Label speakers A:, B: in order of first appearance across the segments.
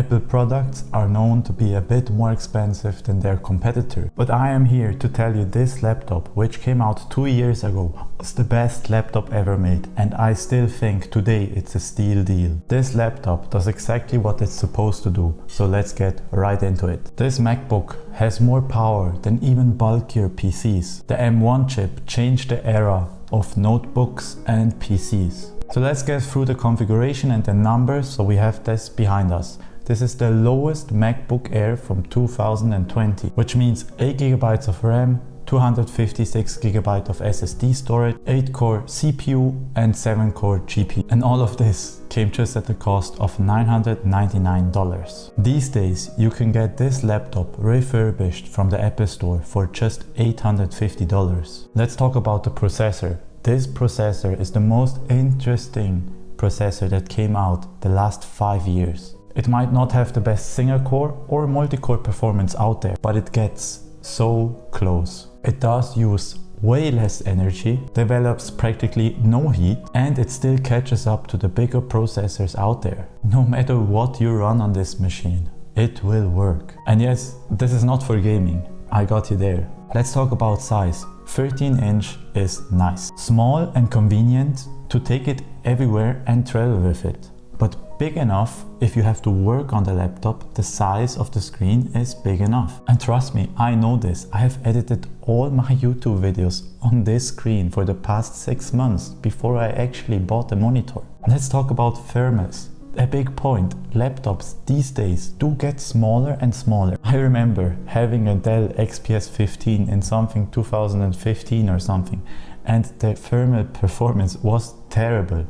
A: Apple products are known to be a bit more expensive than their competitor. But I am here to tell you this laptop, which came out 2 years ago, was the best laptop ever made, and I still think today it's a steal deal. This laptop does exactly what it's supposed to do, so let's get right into it. This MacBook has more power than even bulkier PCs. The M1 chip changed the era of notebooks and PCs. So let's get through the configuration and the numbers so we have this behind us. This is the lowest MacBook Air from 2020, which means 8GB of RAM, 256GB of SSD storage, 8-core CPU and 7-core GPU. And all of this came just at the cost of $999. These days you can get this laptop refurbished from the Apple Store for just $850. Let's talk about the processor. This processor is the most interesting processor that came out the last 5 years. It might not have the best single core or multi-core performance out there, but it gets so close. It does use way less energy, develops practically no heat, and it still catches up to the bigger processors out there. No matter what you run on this machine, it will work. And yes, this is not for gaming. I got you there. Let's talk about size. 13-inch is nice. Small and convenient to take it everywhere and travel with it. But big enough if you have to work on the laptop, the size of the screen is big enough. And trust me, I know this. I have edited all my YouTube videos on this screen for the past 6 months before I actually bought the monitor. Let's talk about thermals. A big point, laptops these days do get smaller and smaller. I remember having a Dell XPS 15 in something 2015 or something, and the thermal performance was terrible.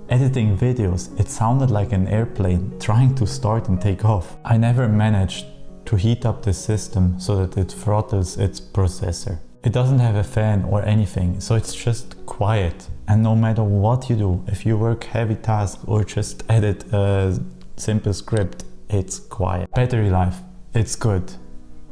A: Editing videos, it sounded like an airplane trying to start and take off. I never managed to heat up the system so that it throttles its processor. It doesn't have a fan or anything, so it's just quiet. And no matter what you do, if you work heavy tasks or just edit a simple script, it's quiet. Battery life, it's good.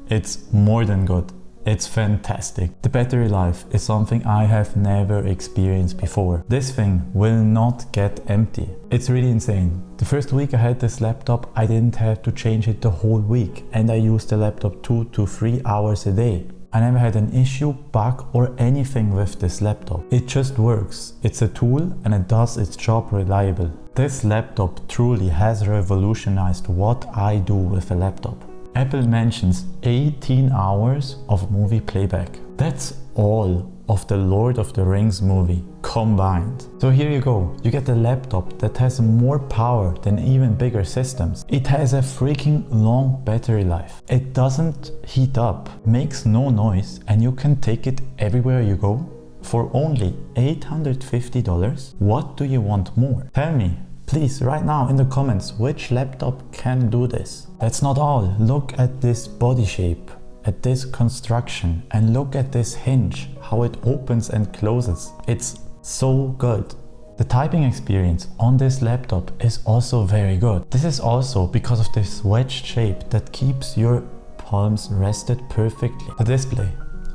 A: It's more than good. It's fantastic. The battery life is something I have never experienced before. This thing will not get empty. It's really insane. The first week I had this laptop, I didn't have to change it the whole week, and I used the laptop 2 to 3 hours a day. I never had an issue, bug or anything with this laptop. It just works. It's a tool and it does its job reliable. This laptop truly has revolutionized what I do with a laptop. Apple mentions 18 hours of movie playback. That's all of the Lord of the Rings movie combined. So here you go, you get a laptop that has more power than even bigger systems. It has a freaking long battery life. It doesn't heat up, makes no noise, and you can take it everywhere you go for only $850. What do you want more? Tell me, please, right now in the comments, which laptop can do this? That's not all. Look at this body shape, at this construction, and look at this hinge, how it opens and closes. It's so good. The typing experience on this laptop is also very good. This is also because of this wedged shape that keeps your palms rested perfectly. The display,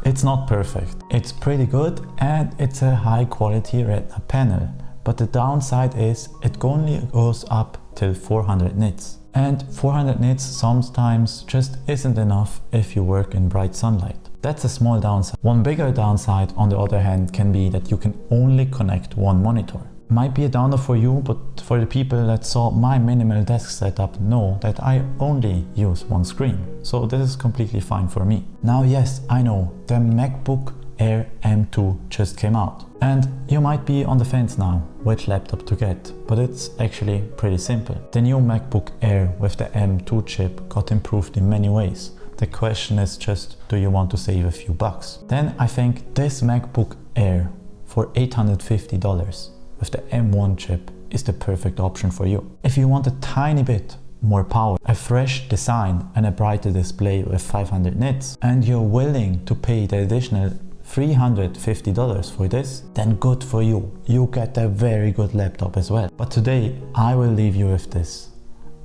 A: it's not perfect. It's pretty good and it's a high quality Retina panel. But the downside is it only goes up till 400 nits. And 400 nits sometimes just isn't enough if you work in bright sunlight. That's a small downside. One bigger downside, on the other hand, can be that you can only connect one monitor. Might be a downer for you, but for the people that saw my minimal desk setup know that I only use one screen. So this is completely fine for me. Now yes, I know, the MacBook Air M2 just came out. And you might be on the fence now which laptop to get, but it's actually pretty simple. The new MacBook Air with the M2 chip got improved in many ways. The question is just, do you want to save a few bucks? Then I think this MacBook Air for $850 with the M1 chip is the perfect option for you. If you want a tiny bit more power, a fresh design and a brighter display with 500 nits, and you're willing to pay the additional $350 for this, then good for you. You get a very good laptop as well. But today I will leave you with this.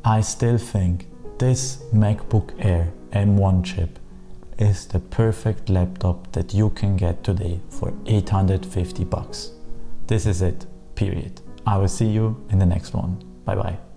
A: I still think this MacBook Air M1 chip is the perfect laptop that you can get today for $850. This is it, period. I will see you in the next one. Bye bye.